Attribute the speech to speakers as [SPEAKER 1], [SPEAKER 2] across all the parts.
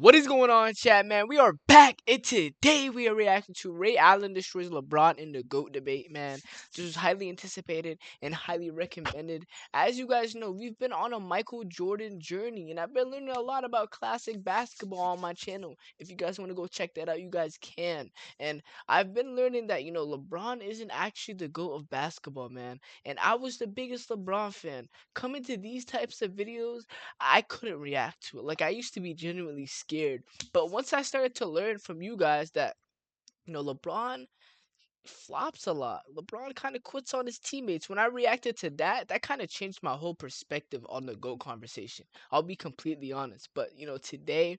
[SPEAKER 1] What is going on, chat, man? We are back, and today we are reacting to Ray Allen destroys LeBron in the GOAT debate, man. This was highly anticipated and highly recommended. As you guys know, we've been on a Michael Jordan journey, and I've been learning a lot about classic basketball on my channel. If you guys want to go check that out, you guys can. And I've been learning that, LeBron isn't actually the GOAT of basketball, man. And I was the biggest LeBron fan. Coming to these types of videos, I couldn't react to it. Like, I used to be genuinely scared. But once I started to learn from you guys that, LeBron flops a lot. LeBron kind of quits on his teammates. When I reacted to that, that kind of changed my whole perspective on the GOAT conversation. I'll be completely honest. But, today,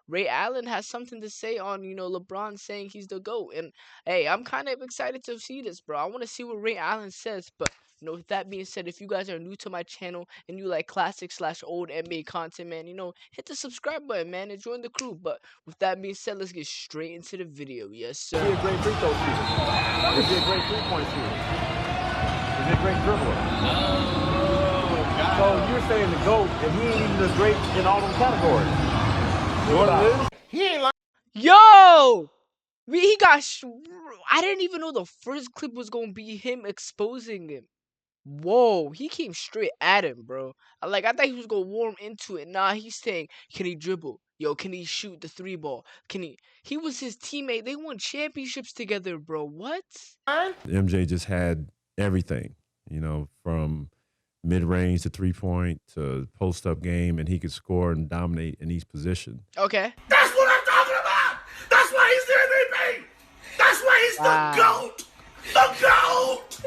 [SPEAKER 1] Ray Allen has something to say on, LeBron saying he's the GOAT. And, hey, I'm kind of excited to see this, bro. I want to see what Ray Allen says. But, with that being said, if you guys are new to my channel and you like classic/old NBA content, man, hit the subscribe button, man, and join the crew. But with that being said, let's get straight into the video. Yes, sir.
[SPEAKER 2] Is he a great free throw shooter? Is he a great three-point shooter? Is he a great dribbler? So you're saying the GOAT, and he ain't even as great in all them categories. He ain't like.
[SPEAKER 1] Yo! He got. I didn't even know the first clip was gonna be him exposing him. Whoa, he came straight at him, bro. I thought he was gonna warm into it. Nah, he's saying, can he dribble? Yo, can he shoot the three ball? Can he? He was his teammate. They won championships together, bro. What?
[SPEAKER 3] MJ just had everything, from mid-range to three-point to post-up game, and he could score and dominate in each position.
[SPEAKER 1] Okay.
[SPEAKER 4] That's what I'm talking about. That's why he's the MVP. That's why he's the GOAT. The GOAT.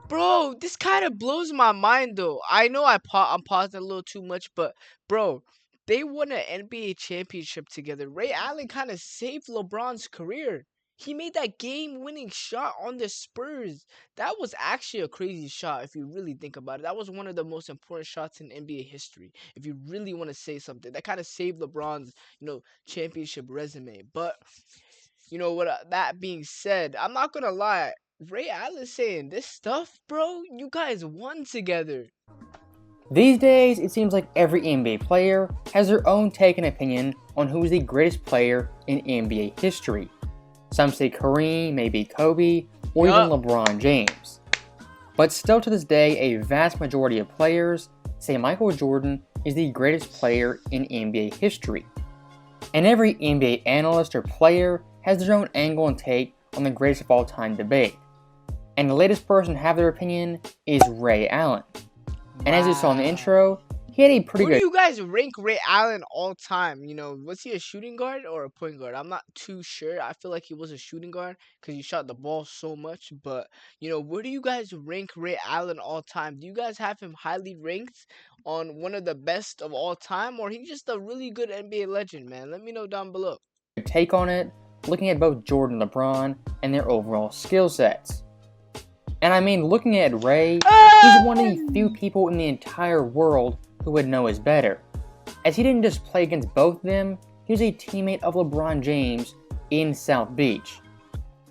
[SPEAKER 1] Bro, this kind of blows my mind, though. I know I'm pausing a little too much, but, bro, they won an NBA championship together. Ray Allen kind of saved LeBron's career. He made that game-winning shot on the Spurs. That was actually a crazy shot if you really think about it. That was one of the most important shots in NBA history. If you really want to say something, that kind of saved LeBron's, championship resume. But, that being said, I'm not gonna lie. Ray Allen saying this stuff, bro. You guys won together.
[SPEAKER 5] These days, it seems like every NBA player has their own take and opinion on who is the greatest player in NBA history. Some say Kareem, maybe Kobe, or even LeBron James. But still to this day, a vast majority of players say Michael Jordan is the greatest player in NBA history. And every NBA analyst or player has their own angle and take on the greatest of all time debate. And the latest person to have their opinion is Ray Allen. And as you saw in the intro, he had a pretty
[SPEAKER 1] Where
[SPEAKER 5] good...
[SPEAKER 1] do you guys rank Ray Allen all time? Was he a shooting guard or a point guard? I'm not too sure. I feel like he was a shooting guard because he shot the ball so much. But, where do you guys rank Ray Allen all time? Do you guys have him highly ranked on one of the best of all time? Or he's just a really good NBA legend, man? Let me know down below.
[SPEAKER 5] Take on it, looking at both Jordan and LeBron and their overall skill sets. And I mean, looking at Ray, he's one of the few people in the entire world who would know is better. As he didn't just play against both of them, he was a teammate of LeBron James in South Beach.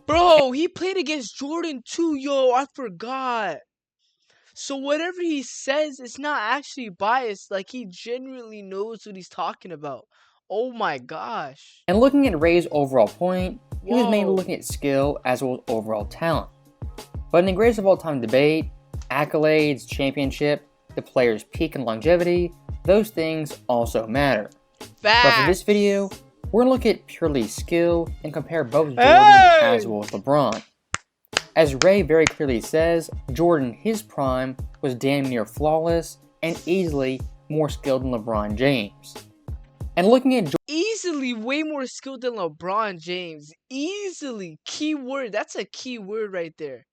[SPEAKER 1] Bro, he played against Jordan too, yo, I forgot. So whatever he says, it's not actually biased. Like, he genuinely knows what he's talking about. Oh my gosh.
[SPEAKER 5] And looking at Ray's overall point, he was mainly
[SPEAKER 1] Whoa.
[SPEAKER 5] looking at skill as well as overall talent. But in the greatest of all time debate, accolades, championship, the player's peak and longevity, those things also matter. But for this video, we're going to look at purely skill and compare both Jordan as well as LeBron. As Ray very clearly says, Jordan, his prime, was damn near flawless and easily more skilled than LeBron James. And looking at
[SPEAKER 1] Easily way more skilled than LeBron James. Easily. Key word. That's a key word right there.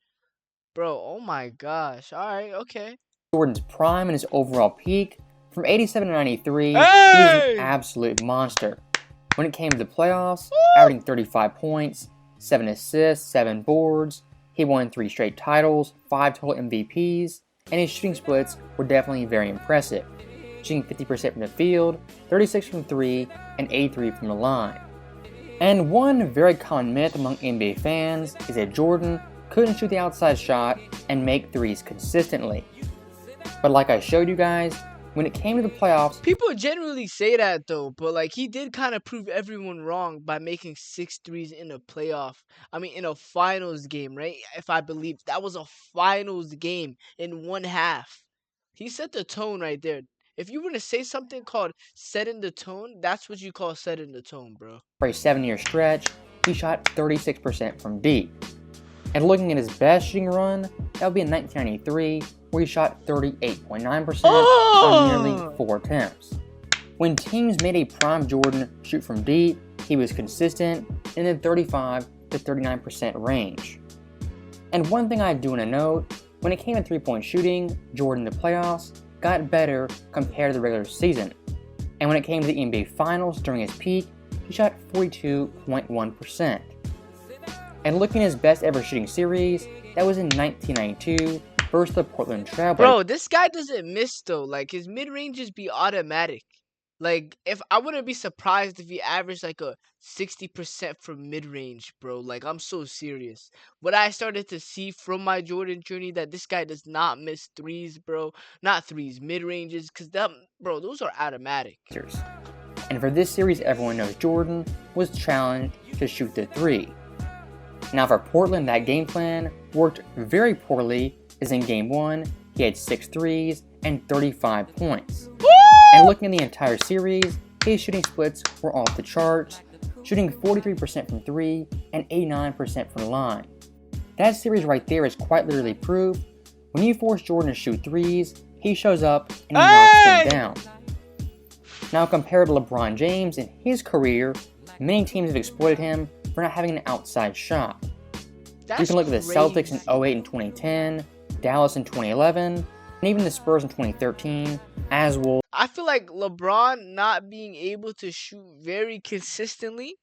[SPEAKER 1] Bro, oh my gosh. Alright, okay.
[SPEAKER 5] Jordan's prime and his overall peak, from 87 to 93, he was an absolute monster. When it came to the playoffs, averaging 35 points, 7 assists, 7 boards, he won 3 straight titles, 5 total MVPs, and his shooting splits were definitely very impressive, shooting 50% from the field, 36 from 3, and 83 from the line. And one very common myth among NBA fans is that Jordan couldn't shoot the outside shot and make threes consistently. But like I showed you guys, when it came to the playoffs,
[SPEAKER 1] People generally say that though, but like he did kind of prove everyone wrong by making 6 threes in a playoff. I mean, in a finals game, right? If I believe that was a finals game in one half. He set the tone right there. If you were to say something called setting the tone, that's what you call setting the tone, bro.
[SPEAKER 5] for a 7-year stretch, he shot 36% from deep. And looking at his best shooting run, that would be in 1993, where he shot 38.9% on nearly 4 attempts. When teams made a prime Jordan shoot from deep, he was consistent in the 35 to 39% range. And one thing I do want to note, when it came to three-point shooting, Jordan in the playoffs got better compared to the regular season. And when it came to the NBA Finals during his peak, he shot 42.1%. And looking at his best ever shooting series, that was in 1992 versus the Portland Trailblazers.
[SPEAKER 1] Bro, this guy doesn't miss though. Like his mid-ranges be automatic. Like if I wouldn't be surprised if he averaged like a 60% from mid-range, bro. Like I'm so serious. What I started to see from my Jordan journey that this guy does not miss threes, bro. Not threes, mid-ranges, cause them, bro, those are automatic.
[SPEAKER 5] And for this series, everyone knows Jordan was challenged to shoot the three. Now for Portland, that game plan worked very poorly, as in Game 1, he had 6 threes and 35 points. And looking at the entire series, his shooting splits were off the charts, shooting 43% from 3 and 89% from the line. That series right there is quite literally proof. When you force Jordan to shoot threes, he shows up and he knocks them down. Now compared to LeBron James in his career, many teams have exploited him for not having an outside shot. You can look at the Celtics in 08 and 2010, Dallas in 2011, and even the Spurs in 2013, as well.
[SPEAKER 1] I feel like LeBron not being able to shoot very consistently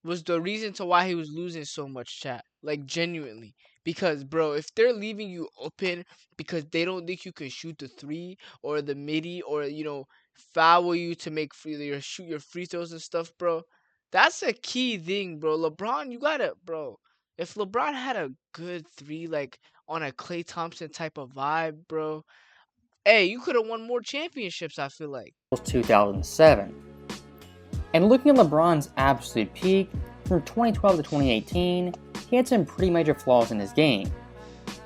[SPEAKER 1] was the reason to why he was losing so much, chat. Like genuinely. Because bro, if they're leaving you open because they don't think you can shoot the three or the midi or foul you to make shoot your free throws and stuff, bro. That's a key thing, bro. LeBron, you gotta, bro. If LeBron had a good three, like on a Klay Thompson type of vibe, bro, hey, you could have won more championships, I feel like.
[SPEAKER 5] 2007. And looking at LeBron's absolute peak, from 2012 to 2018, he had some pretty major flaws in his game.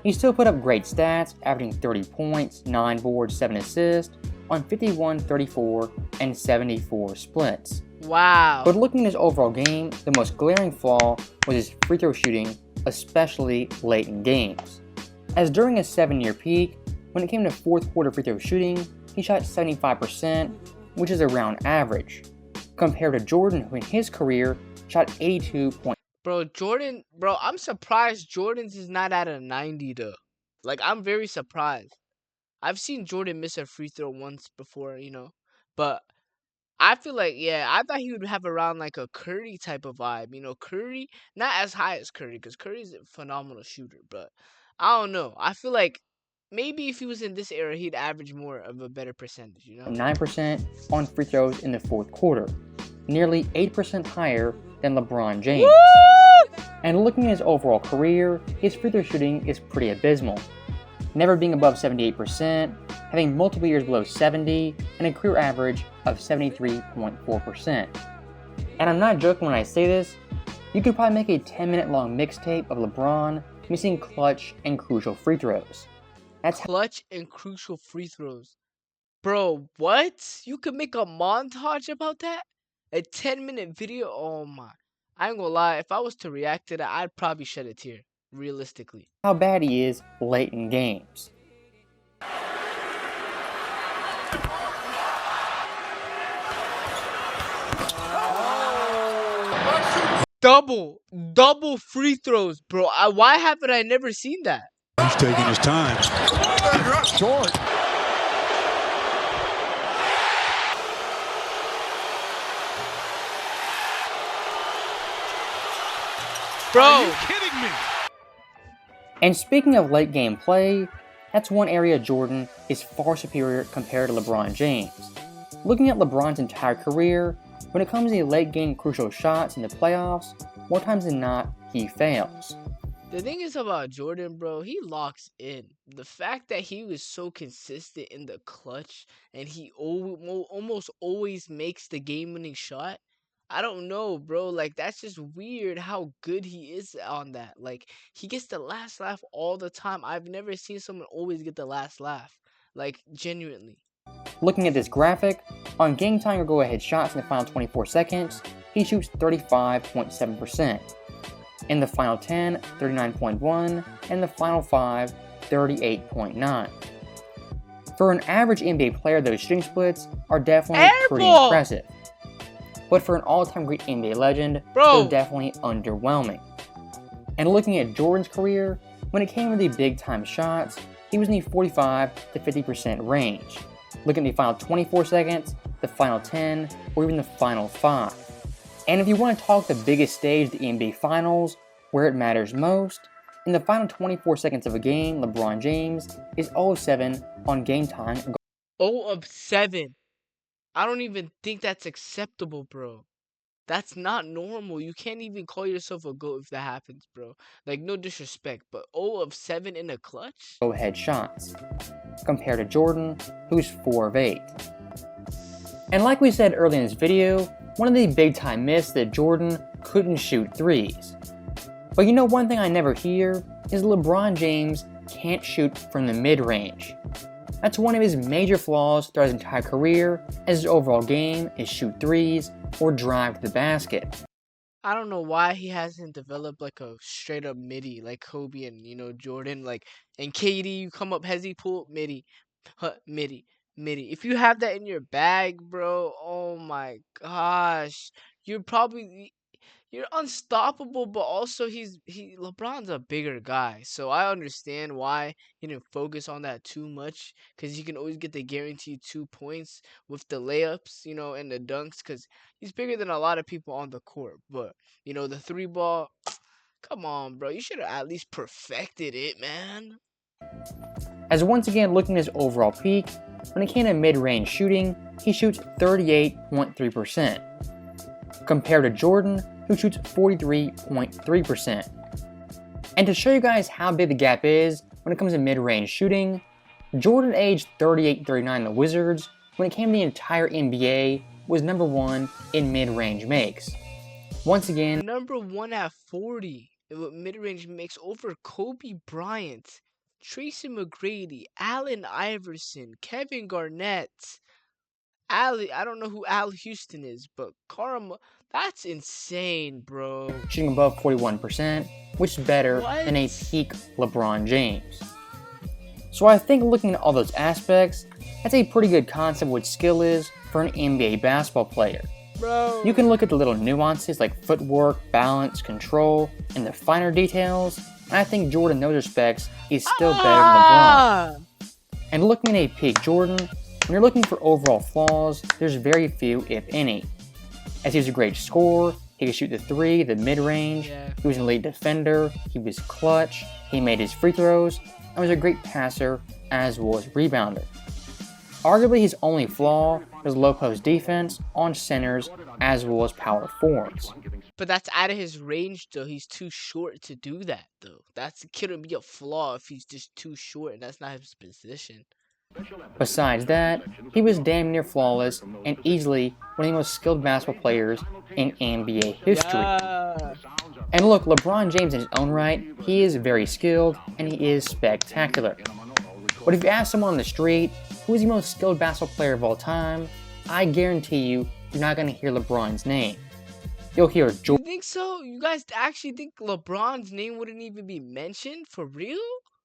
[SPEAKER 5] He still put up great stats, averaging 30 points, 9 boards, 7 assists, on 51, 34, and 74 splits.
[SPEAKER 1] Wow.
[SPEAKER 5] But looking at his overall game, the most glaring flaw was his free throw shooting, especially late in games. As during his 7-year peak, when it came to fourth quarter free throw shooting, he shot 75%, which is around average, compared to Jordan, who in his career shot 82 points.
[SPEAKER 1] Bro, I'm surprised Jordan's is not at a 90 though. Like, I'm very surprised. I've seen Jordan miss a free throw once before, but I feel like, I thought he would have around like a Curry type of vibe. Curry, not as high as Curry, because Curry's a phenomenal shooter, but I don't know. I feel like maybe if he was in this era, he'd average more of a better percentage,
[SPEAKER 5] 9% on free throws in the fourth quarter, nearly 8% higher than LeBron James.
[SPEAKER 1] Woo!
[SPEAKER 5] And looking at his overall career, his free throw shooting is pretty abysmal, never being above 78%, having multiple years below 70, and a career average of 73.4%. And I'm not joking when I say this, you could probably make a 10-minute long mixtape of LeBron missing clutch and crucial free throws. That's
[SPEAKER 1] clutch and crucial free throws. Bro, what? You could make a montage about that? A 10-minute video? Oh my. I ain't gonna lie, if I was to react to that, I'd probably shed a tear. Realistically.
[SPEAKER 5] how bad he is late in games.
[SPEAKER 1] Double free throws, bro. Why haven't I never seen that?
[SPEAKER 6] He's taking his time. Short.
[SPEAKER 1] Bro.
[SPEAKER 6] Are you kidding me?
[SPEAKER 5] And speaking of late game play, that's one area Jordan is far superior compared to LeBron James. Looking at LeBron's entire career, when it comes to late game crucial shots in the playoffs, more times than not, he fails.
[SPEAKER 1] The thing is about Jordan, bro, he locks in. The fact that he was so consistent in the clutch and he almost always makes the game-winning shot. I don't know, bro. Like, that's just weird how good he is on that. Like, he gets the last laugh all the time. I've never seen someone always get the last laugh. Like, genuinely.
[SPEAKER 5] Looking at this graphic, on game time or go-ahead shots in the final 24 seconds, he shoots 35.7%. In the final 10, 39.1, and the final 5, 38.9. For an average NBA player, those shooting splits are definitely pretty impressive. But for an all-time great NBA legend,
[SPEAKER 1] Bro,
[SPEAKER 5] they're definitely underwhelming. And looking at Jordan's career, when it came to the big-time shots, he was in the 45 to 50% range. Looking at the final 24 seconds, the final 10, or even the final 5. And if you want to talk the biggest stage, the NBA Finals, where it matters most, in the final 24 seconds of a game, LeBron James is 0 of 7 on game time.
[SPEAKER 1] 0 of 7. I don't even think that's acceptable, bro. That's not normal. You can't even call yourself a GOAT if that happens, bro. Like, no disrespect, but 0 of 7 in a clutch?
[SPEAKER 5] Go-ahead shots, compared to Jordan, who's 4 of 8. And like we said earlier in this video, one of the big-time myths that Jordan couldn't shoot threes. But you know one thing I never hear is LeBron James can't shoot from the mid-range. That's one of his major flaws throughout his entire career, as his overall game is shoot threes or drive to the basket.
[SPEAKER 1] I don't know why he hasn't developed like a straight up midi like Kobe and Jordan, like, and KD. You come up hezzy, pull midi, midi, midi. If you have that in your bag, bro, oh my gosh, you're probably you're unstoppable. But also LeBron's a bigger guy, so I understand why he didn't focus on that too much, because you can always get the guaranteed 2 points with the layups, and the dunks, because he's bigger than a lot of people on the court. But the three ball, come on, bro, you should have at least perfected it, man.
[SPEAKER 5] As once again looking at his overall peak, when it came to mid-range shooting, he shoots 38.3%, compared to Jordan, who shoots 43.3%. And to show you guys how big the gap is when it comes to mid-range shooting, Jordan aged 38-39 in the Wizards, when it came to the entire NBA, was number 1 in mid-range makes. Once again,
[SPEAKER 1] Number 1 at 40 mid-range makes over Kobe Bryant, Tracy McGrady, Allen Iverson, Kevin Garnett, I don't know who Al Houston is, but that's insane, bro.
[SPEAKER 5] shooting above 41%, which is better than a
[SPEAKER 1] What?
[SPEAKER 5] peak LeBron James. So I think looking at all those aspects, that's a pretty good concept of what skill is for an NBA basketball player.
[SPEAKER 1] Bro.
[SPEAKER 5] You can look at the little nuances like footwork, balance, control, and the finer details, and I think Jordan in those respects is still better than LeBron. And looking at a peak Jordan, when you're looking for overall flaws, there's very few, if any. As he was a great scorer, he could shoot the three, the mid-range, he was an elite defender, he was clutch, he made his free throws, and was a great passer, as well as rebounder. Arguably his only flaw was low post defense on centers, as well as power forwards.
[SPEAKER 1] But that's out of his range, though. He's too short to do that, though. That couldn't be a flaw if he's just too short, and that's not his position.
[SPEAKER 5] Besides that, he was damn near flawless and easily one of the most skilled basketball players in NBA history. And look, LeBron James in his own right, he is very skilled and he is spectacular. But if you ask someone on the street, who is the most skilled basketball player of all time, I guarantee you're not going to hear LeBron's name. You'll hear
[SPEAKER 1] You think so? You guys actually think LeBron's name wouldn't even be mentioned? For real?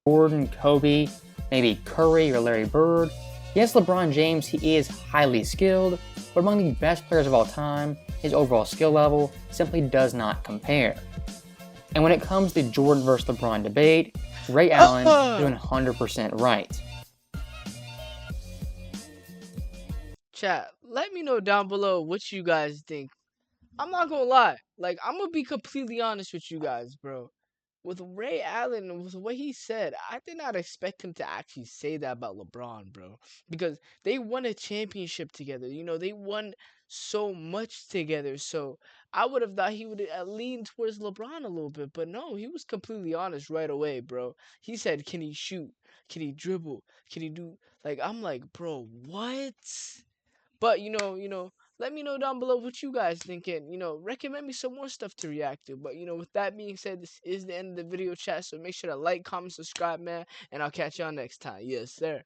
[SPEAKER 5] Jordan, Kobe, maybe Curry or Larry Bird. Yes, LeBron James, he is highly skilled, but among the best players of all time, his overall skill level simply does not compare. And when it comes to Jordan versus LeBron debate, Ray Allen is 100% right.
[SPEAKER 1] Chat, let me know down below what you guys think. I'm not gonna lie. Like, I'm gonna be completely honest with you guys, bro. With Ray Allen, with what he said, I did not expect him to actually say that about LeBron, bro. Because they won a championship together. They won so much together. So I would have thought he would lean towards LeBron a little bit, but no, he was completely honest right away, bro. He said, "Can he shoot? Can he dribble? Can he do?" Like, I'm like, bro, what? But let me know down below what you guys think, and recommend me some more stuff to react to. But with that being said, this is the end of the video, chat. So make sure to like, comment, subscribe, man, and I'll catch y'all next time. Yes, sir.